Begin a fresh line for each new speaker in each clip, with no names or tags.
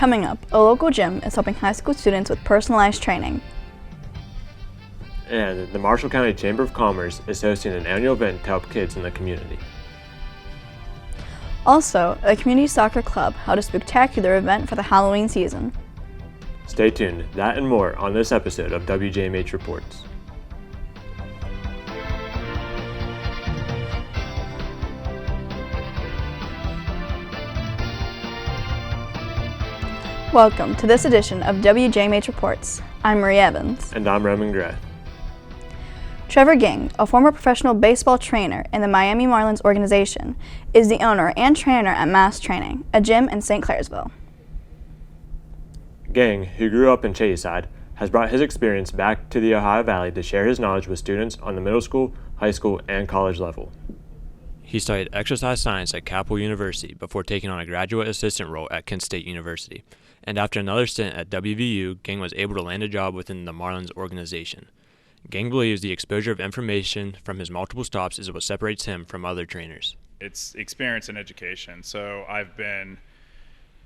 Coming up, a local gym is helping high school students with personalized training.
And the Marshall County Chamber of Commerce is hosting an annual event to help kids in the community.
Also, a community soccer club held a spectacular event for the Halloween season.
Stay tuned, that and more on this episode of WJMH Reports.
Welcome to this edition of WJMH Reports. I'm Marie Evans.
And I'm Roman Gray.
Trevor Ging, a former professional baseball trainer in the Miami Marlins organization, is the owner and trainer at Mass Training, a gym in St. Clairsville.
Ging, who grew up in Shadyside, has brought his experience back to the Ohio Valley to share his knowledge with students on the middle school, high school, and college level.
He studied exercise science at Capitol University before taking on a graduate assistant role at Kent State University. And after another stint at WVU, Ging was able to land a job within the Marlins organization. Ging believes the exposure of information from his multiple stops is what separates him from other trainers.
It's experience and education. So I've been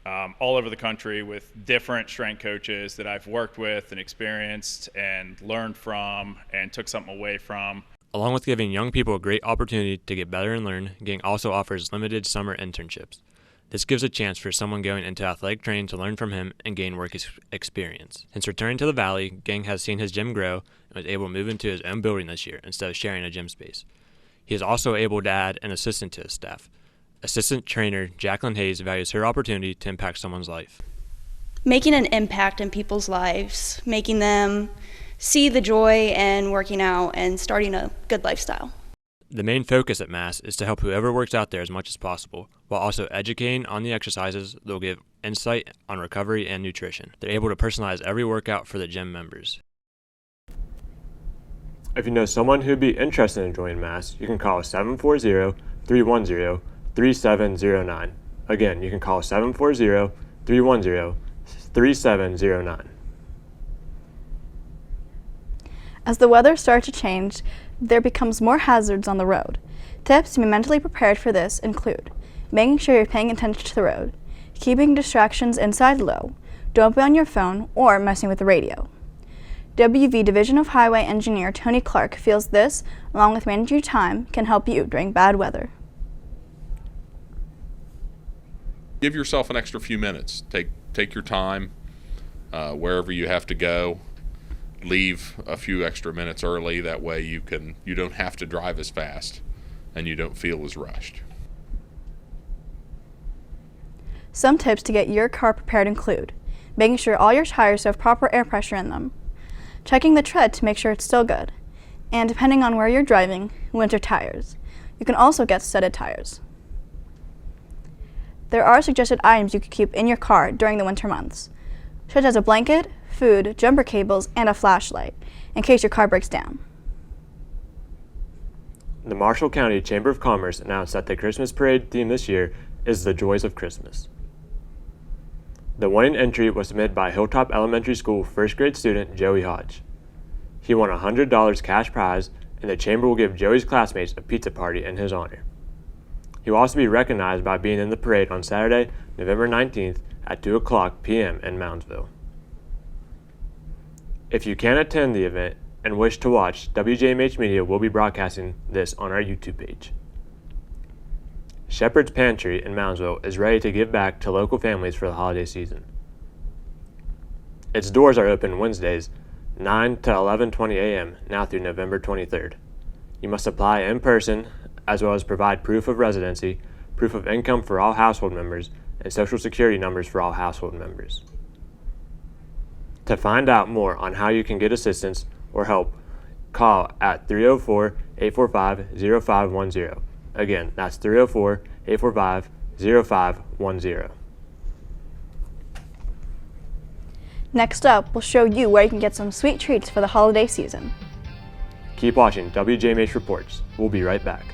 all over the country with different strength coaches that I've worked with and experienced and learned from and took something away from.
Along with giving young people a great opportunity to get better and learn, Ging also offers limited summer internships. This gives a chance for someone going into athletic training to learn from him and gain work experience. Since returning to the Valley, Ging has seen his gym grow and was able to move into his own building this year instead of sharing a gym space. He is also able to add an assistant to his staff. Assistant trainer Jacqueline Hayes values her opportunity to impact someone's life.
Making an impact in people's lives, making them see the joy in working out and starting a good lifestyle.
The main focus at Mass is to help whoever works out there as much as possible, while also educating on the exercises. They'll give insight on recovery and nutrition. They're able to personalize every workout for the gym members.
If you know someone who'd be interested in joining Mass, you can call 740-310-3709. Again, you can call 740-310-3709.
As the weather starts to change, there becomes more hazards on the road. Tips to be mentally prepared for this include making sure you're paying attention to the road, keeping distractions inside low, don't be on your phone or messing with the radio. WV Division of Highway Engineer Tony Clark feels this, along with managing your time, can help you during bad weather.
Give yourself an extra few minutes. Take your time wherever you have to go. Leave a few extra minutes early. That way you don't have to drive as fast and you don't feel as rushed.
Some tips to get your car prepared include making sure all your tires have proper air pressure in them, checking the tread to make sure it's still good, and depending on where you're driving, winter tires. You can also get studded tires. There are suggested items you could keep in your car during the winter months, such as a blanket, food, jumper cables, and a flashlight, in case your car breaks down.
The Marshall County Chamber of Commerce announced that the Christmas parade theme this year is the Joys of Christmas. The winning entry was submitted by Hilltop Elementary School first grade student Joey Hodge. He won a $100 cash prize, and the Chamber will give Joey's classmates a pizza party in his honor. He will also be recognized by being in the parade on Saturday, November 19th at 2:00 p.m. in Moundsville. If you can't attend the event and wish to watch, WJMH Media will be broadcasting this on our YouTube page. Shepherd's Pantry in Moundsville is ready to give back to local families for the holiday season. Its doors are open Wednesdays, 9 to 11:20 a.m. now through November 23rd. You must apply in person, as well as provide proof of residency, proof of income for all household members, and Social Security numbers for all household members. To find out more on how you can get assistance or help, call at 304-845-0510. Again, that's 304-845-0510.
Next up, we'll show you where you can get some sweet treats for the holiday season.
Keep watching WJMH Reports. We'll be right back.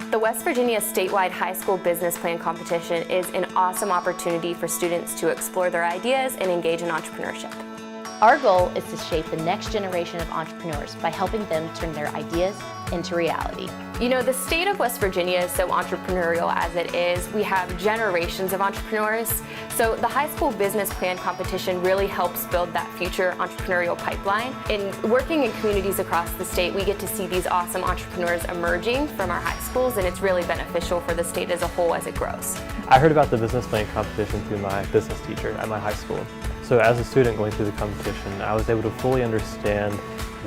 The West Virginia statewide high school business plan competition is an awesome opportunity for students to explore their ideas and engage in entrepreneurship.
Our goal is to shape the next generation of entrepreneurs by helping them turn their ideas into reality.
You know, the state of West Virginia is so entrepreneurial as it is. We have generations of entrepreneurs. So the high school business plan competition really helps build that future entrepreneurial pipeline. In working in communities across the state, we get to see these awesome entrepreneurs emerging from our high schools, and it's really beneficial for the state as a whole as it grows.
I heard about the business plan competition through my business teacher at my high school. So as a student going through the competition, I was able to fully understand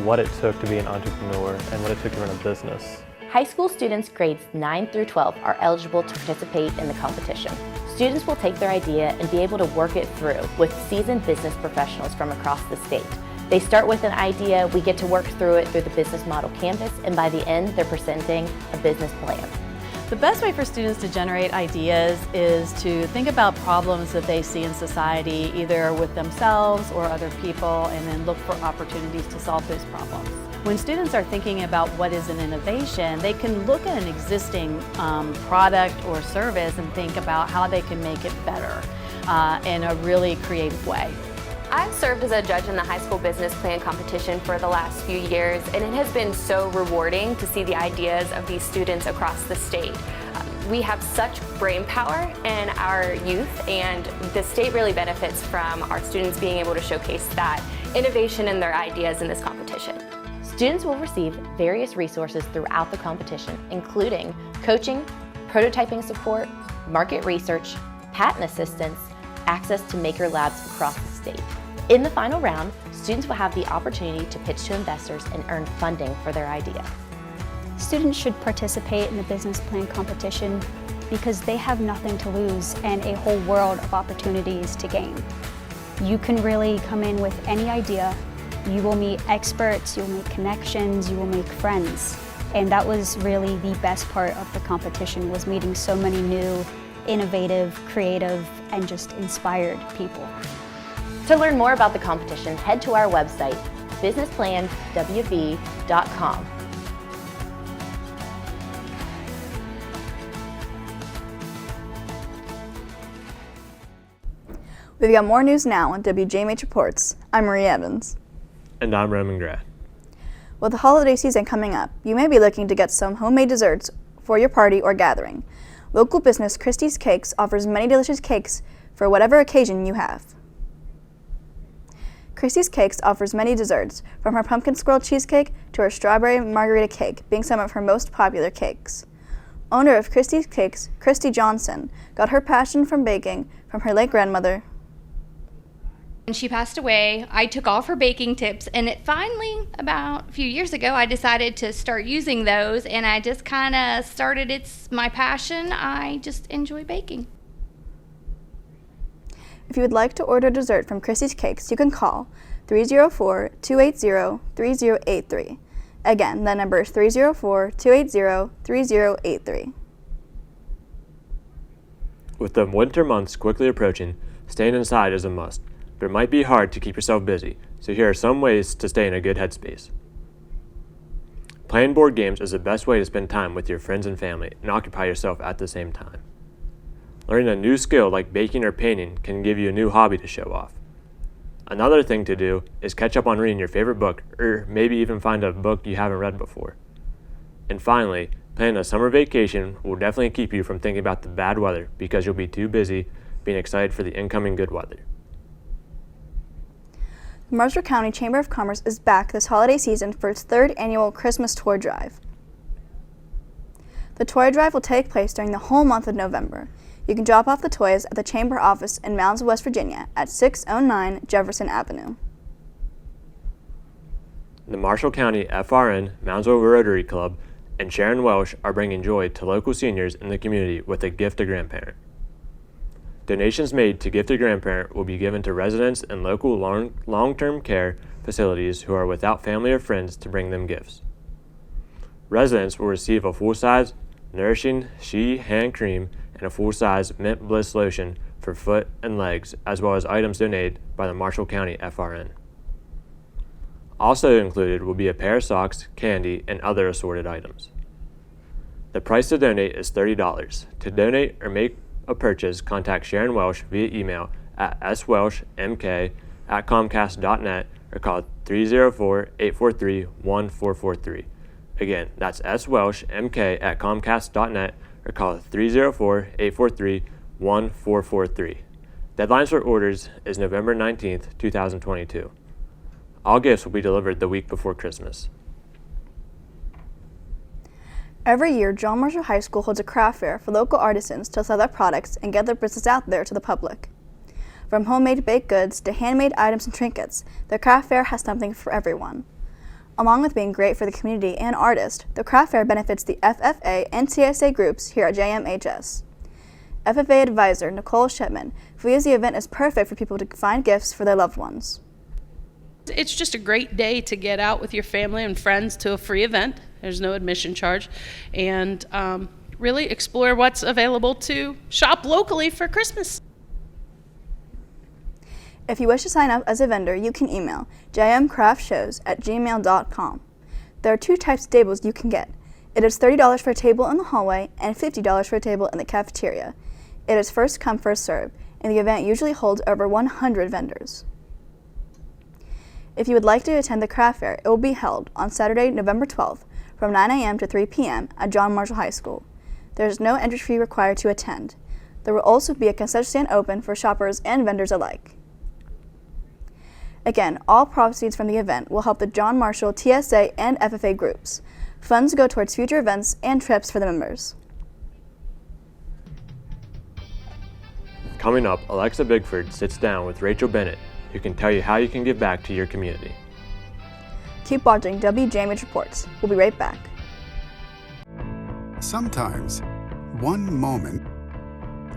what it took to be an entrepreneur and what it took to run a business.
High school students grades 9 through 12 are eligible to participate in the competition. Students will take their idea and be able to work it through with seasoned business professionals from across the state. They start with an idea, we get to work through it through the business model canvas, and by the end, they're presenting a business plan.
The best way for students to generate ideas is to think about problems that they see in society, either with themselves or other people, and then look for opportunities to solve those problems. When students are thinking about what is an innovation, they can look at an existing product or service and think about how they can make it better in a really creative way.
I've served as a judge in the high school business plan competition for the last few years, and it has been so rewarding to see the ideas of these students across the state. We have such brain power in our youth, and the state really benefits from our students being able to showcase that innovation in their ideas in this competition.
Students will receive various resources throughout the competition, including coaching, prototyping support, market research, patent assistance, access to maker labs across the state. In the final round, students will have the opportunity to pitch to investors and earn funding for their idea.
Students should participate in the business plan competition because they have nothing to lose and a whole world of opportunities to gain. You can really come in with any idea. You will meet experts, you'll make connections, you will make friends. And that was really the best part of the competition, was meeting so many new, innovative, creative, and just inspired people.
To learn more about the competition, head to our website, businessplanwv.com.
We've got more news now on WJMH Reports. I'm Marie Evans.
And I'm Roman Gray.
With the holiday season coming up, you may be looking to get some homemade desserts for your party or gathering. Local business Christie's Cakes offers many delicious cakes for whatever occasion you have. Christie's Cakes offers many desserts, from her pumpkin swirl cheesecake to her strawberry margarita cake being some of her most popular cakes. Owner of Christie's Cakes, Christy Johnson, got her passion from baking from her late grandmother.
When she passed away, I took all of her baking tips, and it finally, about a few years ago, I decided to start using those, and I just kind of started, it's my passion. I just enjoy baking.
If you would like to order dessert from Christie's Cakes, you can call 304-280-3083. Again, that number is 304-280-3083.
With the winter months quickly approaching, staying inside is a must, but it might be hard to keep yourself busy, so here are some ways to stay in a good headspace. Playing board games is the best way to spend time with your friends and family and occupy yourself at the same time. Learning a new skill like baking or painting can give you a new hobby to show off. Another thing to do is catch up on reading your favorite book, or maybe even find a book you haven't read before. And finally, planning a summer vacation will definitely keep you from thinking about the bad weather because you'll be too busy being excited for the incoming good weather.
The Marshall County Chamber of Commerce is back this holiday season for its third annual Christmas Toy Drive. The toy drive will take place during the whole month of November. You can drop off the toys at the Chamber office in Mounds, West Virginia at 609 Jefferson Avenue.
The Marshall County FRN, Moundsville Rotary Club, and Sharon Welsh are bringing joy to local seniors in the community with a gift to grandparent. Donations made to Gift to Grandparent will be given to residents and local long-term care facilities who are without family or friends to bring them gifts. Residents will receive a full-size, nourishing She hand cream and a full-size Mint Bliss lotion for foot and legs, as well as items donated by the Marshall County FRN. Also included will be a pair of socks, candy, and other assorted items. The price to donate is $30. To donate or make a purchase, contact Sharon Welsh via email at swelshmk swelsh@comcast.net or call 304-843-1443. Again, that's swelshmk@comcast.net or call 304-843-1443. Deadlines for orders is November 19th, 2022. All gifts will be delivered the week before Christmas.
Every year, John Marshall High School holds a craft fair for local artisans to sell their products and get their business out there to the public. From homemade baked goods to handmade items and trinkets, the craft fair has something for everyone. Along with being great for the community and artists, the craft fair benefits the FFA and TSA groups here at JMHS. FFA advisor Nicole Shipman feels the event is perfect for people to find gifts for their loved ones.
It's just a great day to get out with your family and friends to a free event. There's no admission charge. And really explore what's available to shop locally for Christmas.
If you wish to sign up as a vendor, you can email jmcraftshows@gmail.com. There are 2 types of tables you can get. It is $30 for a table in the hallway and $50 for a table in the cafeteria. It is first come, first served, and the event usually holds over 100 vendors. If you would like to attend the craft fair, it will be held on Saturday, November 12th from 9 a.m. to 3 p.m. at John Marshall High School. There is no entry fee required to attend. There will also be a concession stand open for shoppers and vendors alike. Again, all proceeds from the event will help the John Marshall, TSA, and FFA groups. Funds go towards future events and trips for the members.
Coming up, Alexa Bigford sits down with Rachel Bennett, who can tell you how you can give back to your community.
Keep watching WJMH Reports. We'll be right back.
Sometimes, one moment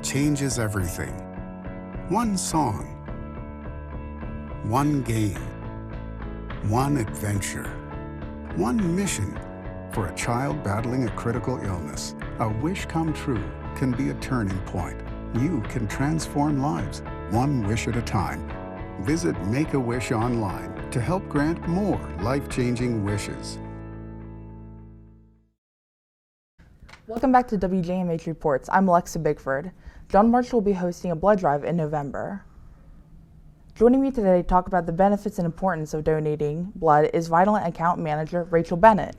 changes everything. One song, one game, one adventure, one mission. For a child battling a critical illness, a wish come true can be a turning point. You can transform lives, one wish at a time. Visit Make-A-Wish online to help grant more life-changing wishes.
Welcome back to WJMH Reports. I'm Alexa Bigford. John Marshall will be hosting a blood drive in November. Joining me today to talk about the benefits and importance of donating blood is Vitalent Account Manager Rachel Bennett.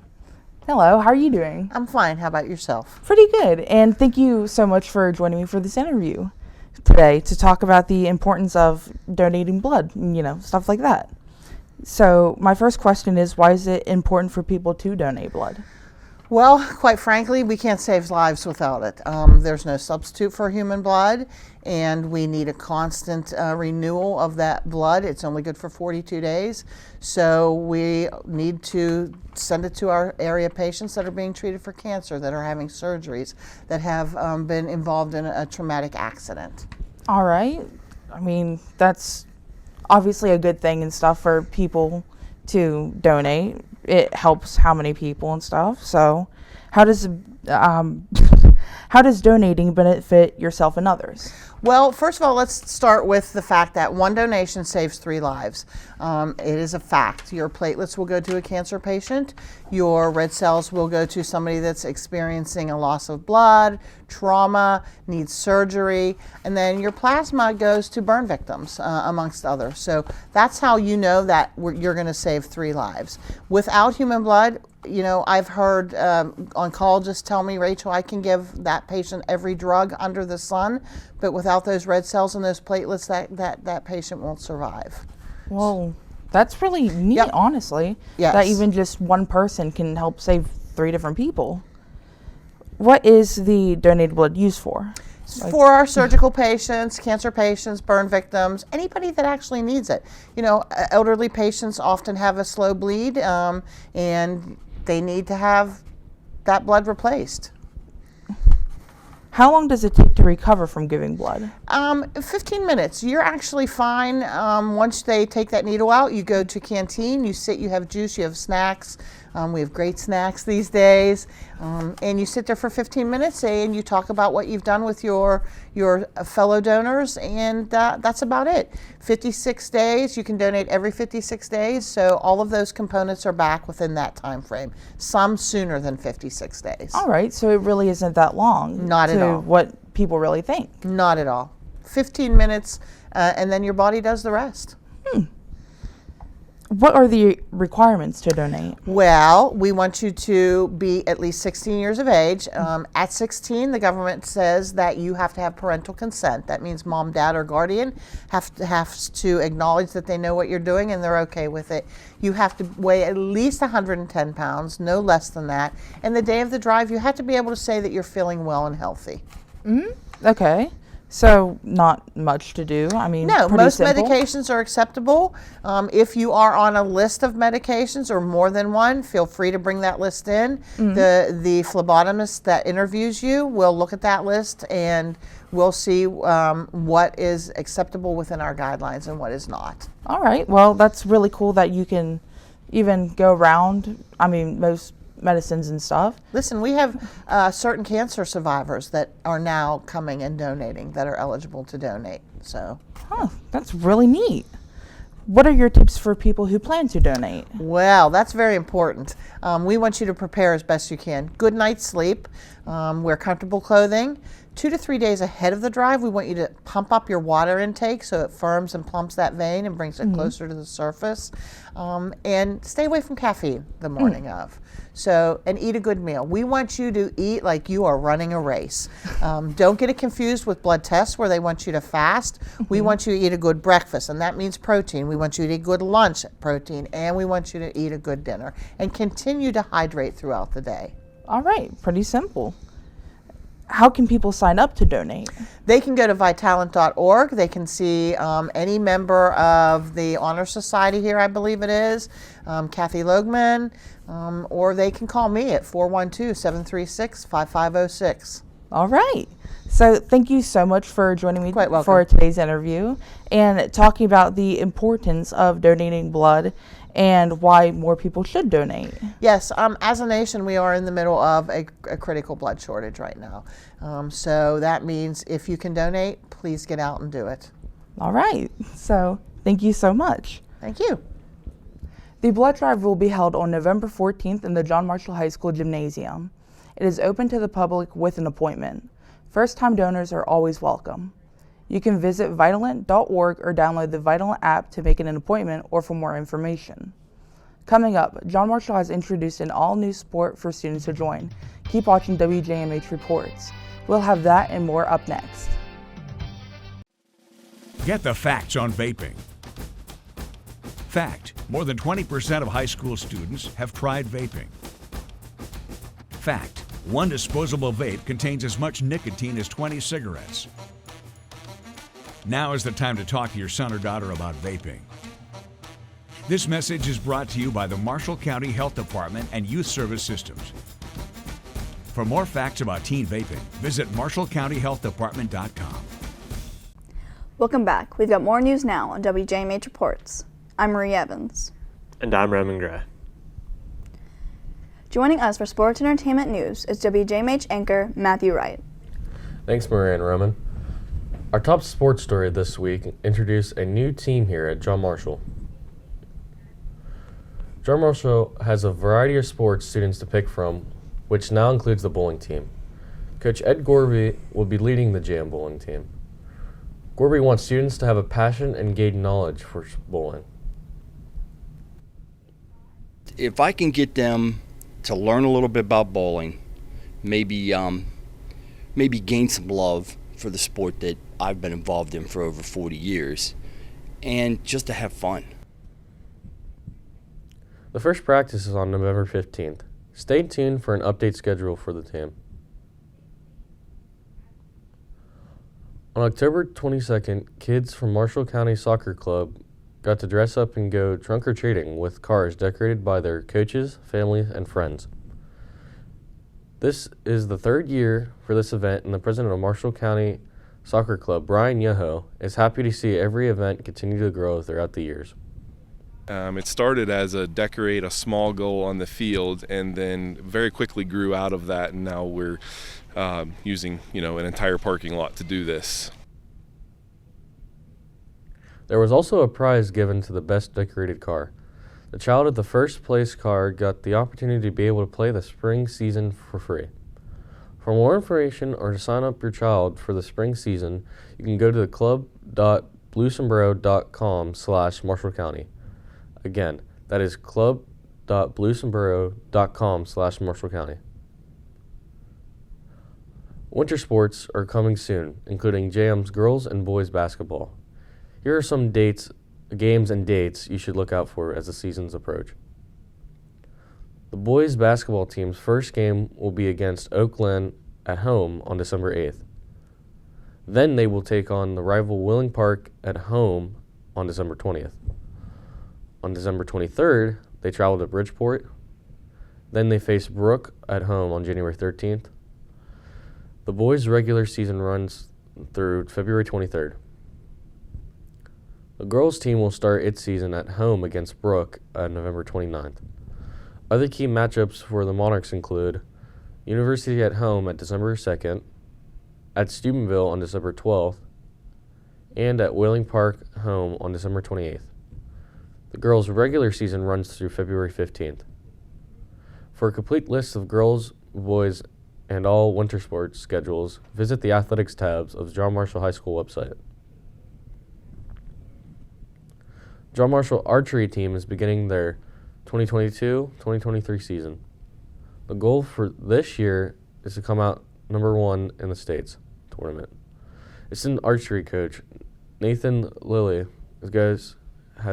Hello, how are you doing?
I'm fine. How about yourself?
Pretty good, and thank you so much for joining me for this interview today to talk about the importance of donating blood, stuff like that. So my first question is, why is it important for people to donate blood?
Well, quite frankly, we can't save lives without it. There's no substitute for human blood, and we need a constant renewal of that blood. It's only good for 42 days, so we need to send it to our area patients that are being treated for cancer, that are having surgeries, that have been involved in a traumatic accident.
All right. I mean, that's obviously a good thing and stuff for people to donate. It helps how many people and stuff. So how does donating benefit yourself and others?
Well, first of all, let's start with the fact that one donation saves 3 lives. It is a fact. Your platelets will go to a cancer patient. Your red cells will go to somebody that's experiencing a loss of blood, trauma, needs surgery, and then your plasma goes to burn victims, amongst others. So that's how you know that you're going to save 3 lives. Without human blood, I've heard oncologists tell me, Rachel, I can give that patient every drug under the sun, but without those red cells and those platelets, that patient won't survive.
Well, that's really neat, honestly.
Yes.
That even just one person can help save 3 different people. What is the donated blood used for?
For our surgical patients, cancer patients, burn victims, anybody that actually needs it. Elderly patients often have a slow bleed, and they need to have that blood replaced.
How long does it take to recover from giving blood?
15 minutes. You're actually fine. Once they take that needle out, you go to canteen, you sit, you have juice, you have snacks. We have great snacks these days. And you sit there for 15 minutes and you talk about what you've done with your fellow donors, and that's about it. 56 days, you can donate every 56 days, so all of those components are back within that time frame, some sooner than 56 days.
All right, so it really isn't that long.
Not at all.
What people really think.
Not at all. 15 minutes, and then your body does the rest.
What are the requirements to donate?
Well, we want you to be at least 16 years of age. At 16, the government says that you have to have parental consent. That means mom, dad, or guardian has to acknowledge that they know what you're doing and they're okay with it. You have to weigh at least 110 pounds, no less than that. And the day of the drive, you have to be able to say that you're feeling well and healthy.
Okay. So not much to do. I mean,
no,
pretty
most
simple.
medications are acceptable. If you are on a list of medications or more than one, feel free to bring that list in. The phlebotomist that interviews you will look at that list and we'll see what is acceptable within our guidelines and what is not.
All right. Well, that's really cool that you can even go around. I mean, most medicines and stuff.
Listen, we have certain cancer survivors that are now coming and donating that are eligible to donate. So,
that's really neat. What are your tips for people who plan to donate?
Well, that's very important. We want you to prepare as best you can. Good night's sleep, wear comfortable clothing. 2 to 3 days ahead of the drive, we want you to pump up your water intake so it firms and plumps that vein and brings it closer to the surface. And stay away from caffeine the morning of. So, and eat a good meal. We want you to eat like you are running a race. Don't get it confused with blood tests where they want you to fast. We want you to eat a good breakfast, and that means protein. We want you to eat good lunch, protein, and we want you to eat a good dinner. And continue to hydrate throughout the day.
All right, pretty simple. How can people sign up to donate?
They can go to vitalent.org. They can see any member of the Honor Society here, I believe it is, Kathy Logman, or they can call me at 412-736-5506.
All right. So thank you so much for joining me
Quite welcome.
for today's interview and talking about the importance of donating blood and why more people should donate.
Yes, as a nation, we are in the middle of a critical blood shortage right now. So that means if you can donate, please get out and do it.
All right. So thank you so much.
Thank you.
The blood drive will be held on November 14th in the John Marshall High School Gymnasium. It is open to the public with an appointment. First-time donors are always welcome. You can visit Vitalent.org or download the Vitalent app to make an appointment or for more information. Coming up, John Marshall has introduced an all-new sport for students to join. Keep watching WJMH Reports. We'll have that and more up next.
Get the facts on vaping. Fact: more than 20% of high school students have tried vaping. Fact: one disposable vape contains as much nicotine as 20 cigarettes. Now is the time to talk to your son or daughter about vaping. This message is brought to you by the Marshall County Health Department and Youth Service Systems. For more facts about teen vaping, visit marshallcountyhealthdepartment.com.
Welcome back. We've got more news now on WJMH Reports. I'm Marie Evans.
And I'm Roman Gray.
Joining us for sports and entertainment news is WJMH anchor Matthew Wright.
Thanks, Marie and Roman. Our top sports story this week introduced a new team here at John Marshall. John Marshall has a variety of sports students to pick from, which now includes the bowling team. Coach Ed Gorby will be leading the JM bowling team. Gorby wants students to have a passion and gain knowledge for bowling.
If I can get them to learn a little bit about bowling, maybe gain some love for the sport that I've been involved in for over 40 years, and just to have fun.
The first practice is on November 15th. Stay tuned for an update schedule for the team. On October 22nd, kids from Marshall County Soccer Club got to dress up and go trunk-or-treating with cars decorated by their coaches, families, and friends. This is the third year for this event, and the president of Marshall County Soccer Club, Brian Yoho, is happy to see every event continue to grow throughout the years.
It started as a decorate a small goal on the field, and then very quickly grew out of that, and now we're using an entire parking lot to do this.
There was also a prize given to the best decorated car. The child of the first place car got the opportunity to be able to play the spring season for free. For more information or to sign up your child for the spring season, you can go to the club.bjmh.org. club.bluesonboro.com/Marshall County. Again, that is club.bluesonboro.com/Marshall County. Winter sports are coming soon, including JM's girls and boys basketball. Here are some games and dates you should look out for as the seasons approach. The boys basketball team's first game will be against Oak Glen at home on December 8th. Then they will take on the rival Willing Park at home on December 20th. On December 23rd, they travel to Bridgeport. Then they face Brooke at home on January 13th. The boys' regular season runs through February 23rd. The girls' team will start its season at home against Brooke on November 29th. Other key matchups for the Monarchs include University at home at December 2nd, at Steubenville on December 12th, and at Whaling Park home on December 28th. The girls' regular season runs through February 15th. For a complete list of girls, boys, and all winter sports schedules, visit the athletics tabs of the John Marshall High School website. John Marshall archery team is beginning their 2022-2023 season. The goal for this year is to come out number 1 in the state's tournament. Assistant archery coach Nathan Lilly has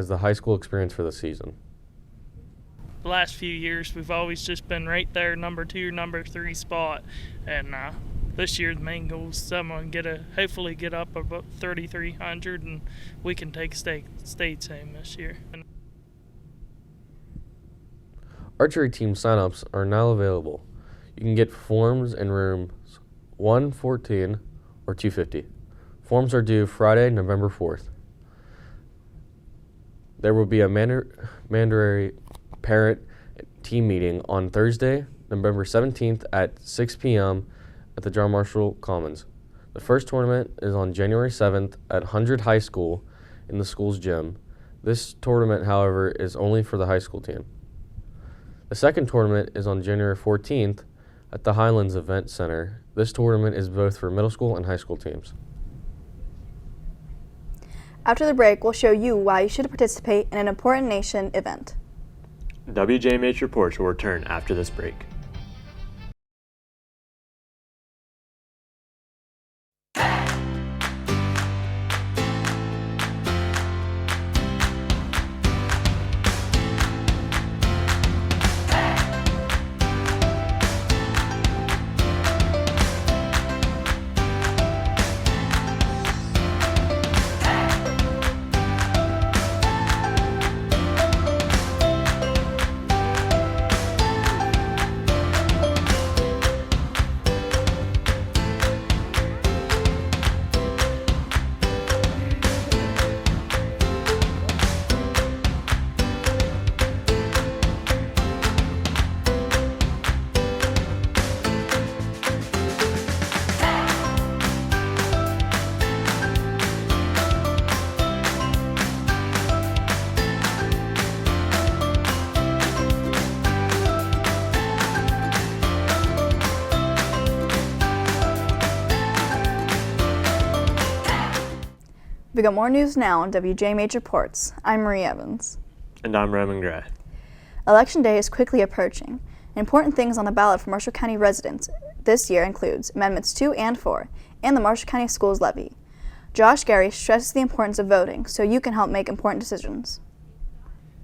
the high school experience for the season.
The last few years we've always just been right there, number 2, number 3 spot, and this year the main goal is someone hopefully get up about 3,300 and we can take state team this year.
Archery team signups are now available. You can get forms in rooms 114 or 250. Forms are due Friday, November 4th. There will be a mandatory parent team meeting on Thursday, November 17th at 6 p.m. at the John Marshall Commons. The first tournament is on January 7th at 100 High School in the school's gym. This tournament, however, is only for the high school team. The second tournament is on January 14th at the Highlands Event Center. This tournament is both for middle school and high school teams.
After the break, we'll show you why you should participate in an important nation event.
WJMH Reports will return after this break.
We got more news now on WJMH Reports. I'm Marie Evans.
And I'm Roman Gray.
Election day is quickly approaching. Important things on the ballot for Marshall County residents this year includes Amendments 2 and 4 and the Marshall County Schools Levy. Josh Gary stresses the importance of voting so you can help make important decisions.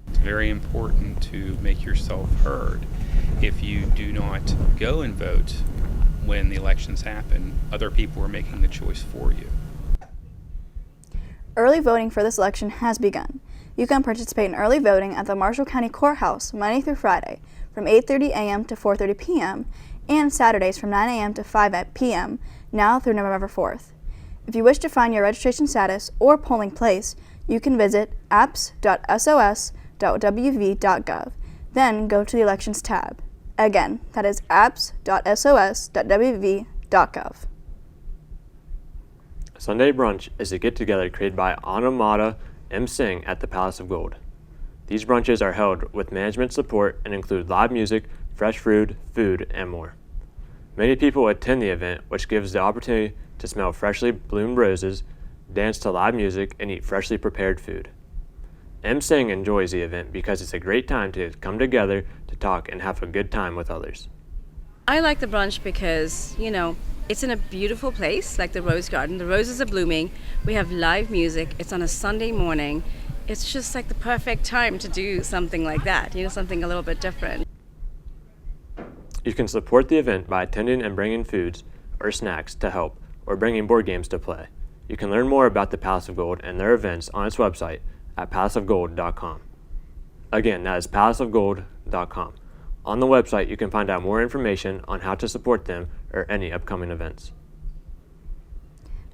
It's very important to make yourself heard. If you do not go and vote when the elections happen, other people are making the choice for you.
Early voting for this election has begun. You can participate in early voting at the Marshall County Courthouse Monday through Friday from 8:30 a.m. to 4:30 p.m. and Saturdays from 9 a.m. to 5 p.m. now through November 4th. If you wish to find your registration status or polling place, you can visit apps.sos.wv.gov, then go to the Elections tab. Again, that is apps.sos.wv.gov.
Sunday Brunch is a get-together created by Anamata M. Singh at the Palace of Gold. These brunches are held with management support and include live music, fresh food, and more. Many people attend the event, which gives the opportunity to smell freshly bloomed roses, dance to live music, and eat freshly prepared food. M-Sing enjoys the event because it's a great time to come together to talk and have a good time with others.
I like the brunch because, it's in a beautiful place, like the Rose Garden. The roses are blooming. We have live music. It's on a Sunday morning. It's just like the perfect time to do something like that, something a little bit different.
You can support the event by attending and bringing foods or snacks to help, or bringing board games to play. You can learn more about the Palace of Gold and their events on its website at palaceofgold.com. Again, that is palaceofgold.com. On the website, you can find out more information on how to support them or any upcoming events.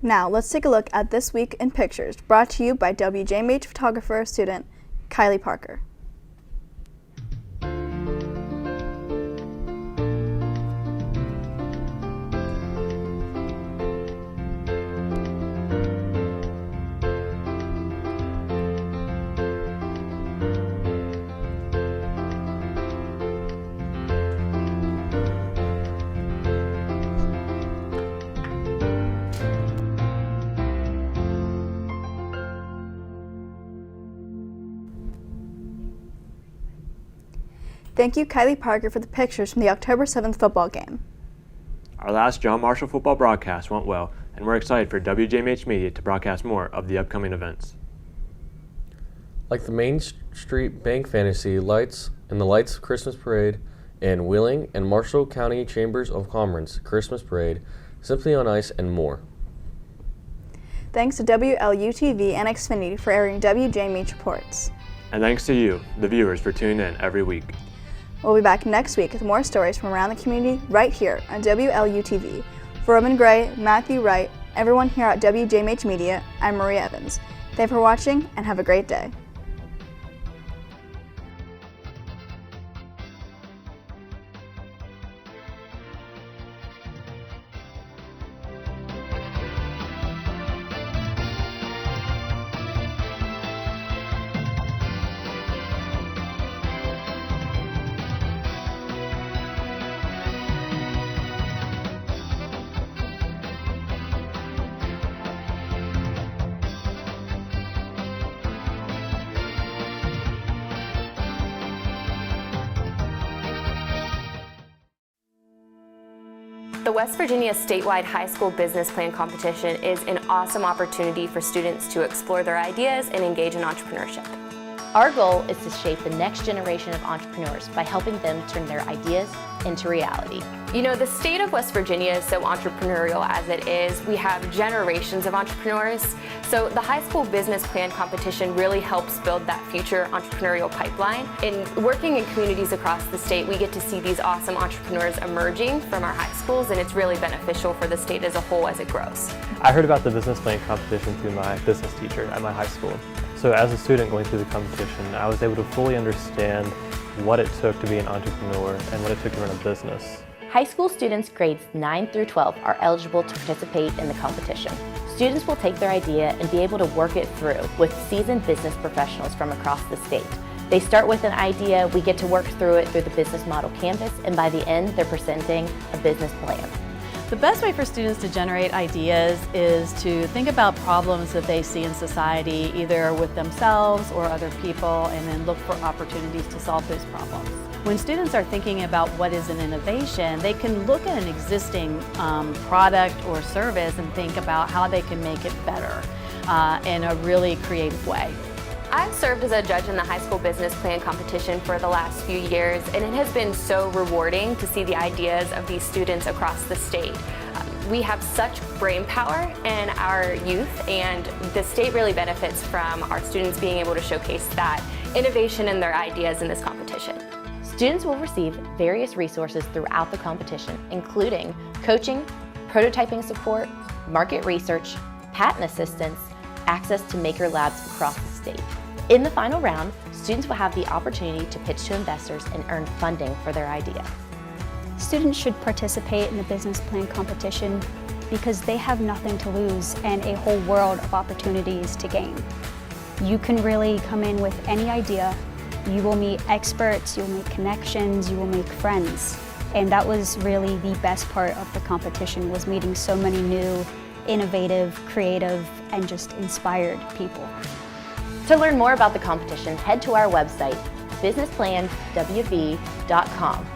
Now, let's take a look at This Week in Pictures, brought to you by WJMH photographer student Kylie Parker. Thank you, Kylie Parker, for the pictures from the October 7th football game.
Our last John Marshall football broadcast went well, and we're excited for WJMH Media to broadcast more of the upcoming events.
Like the Main Street Bank Fantasy Lights and the Lights Christmas Parade, and Wheeling and Marshall County Chambers of Commerce Christmas Parade, Simply on Ice, and more.
Thanks to WLUTV and Xfinity for airing WJMH reports.
And thanks to you, the viewers, for tuning in every week.
We'll be back next week with more stories from around the community right here on WLUTV. For Roman Gray, Matthew Wright, everyone here at WJMH Media, I'm Maria Evans. Thanks for watching and have a great day.
The West Virginia statewide high school business plan competition is an awesome opportunity for students to explore their ideas and engage in entrepreneurship.
Our goal is to shape the next generation of entrepreneurs by helping them turn their ideas into reality.
The state of West Virginia is so entrepreneurial as it is. We have generations of entrepreneurs. So the high school business plan competition really helps build that future entrepreneurial pipeline. In working in communities across the state, we get to see these awesome entrepreneurs emerging from our high schools, and it's really beneficial for the state as a whole as it grows.
I heard about the business plan competition through my business teacher at my high school. So as a student going through the competition, I was able to fully understand what it took to be an entrepreneur and what it took to run a business.
High school students grades 9 through 12 are eligible to participate in the competition. Students will take their idea and be able to work it through with seasoned business professionals from across the state. They start with an idea, we get to work through it through the business model canvas, and by the end, they're presenting a business plan.
The best way for students to generate ideas is to think about problems that they see in society, either with themselves or other people, and then look for opportunities to solve those problems. When students are thinking about what is an innovation, they can look at an existing product or service and think about how they can make it better in a really creative way.
I've served as a judge in the high school business plan competition for the last few years, and it has been so rewarding to see the ideas of these students across the state. We have such brain power in our youth, and the state really benefits from our students being able to showcase that innovation in their ideas in this competition.
Students will receive various resources throughout the competition, including coaching, prototyping support, market research, patent assistance, access to maker labs across the state. In the final round, students will have the opportunity to pitch to investors and earn funding for their idea.
Students should participate in the business plan competition because they have nothing to lose and a whole world of opportunities to gain. You can really come in with any idea. You will meet experts, you'll make connections, you will make friends. And that was really the best part of the competition, was meeting so many new innovative, creative, and just inspired people.
To learn more about the competition, head to our website, businessplanwv.com.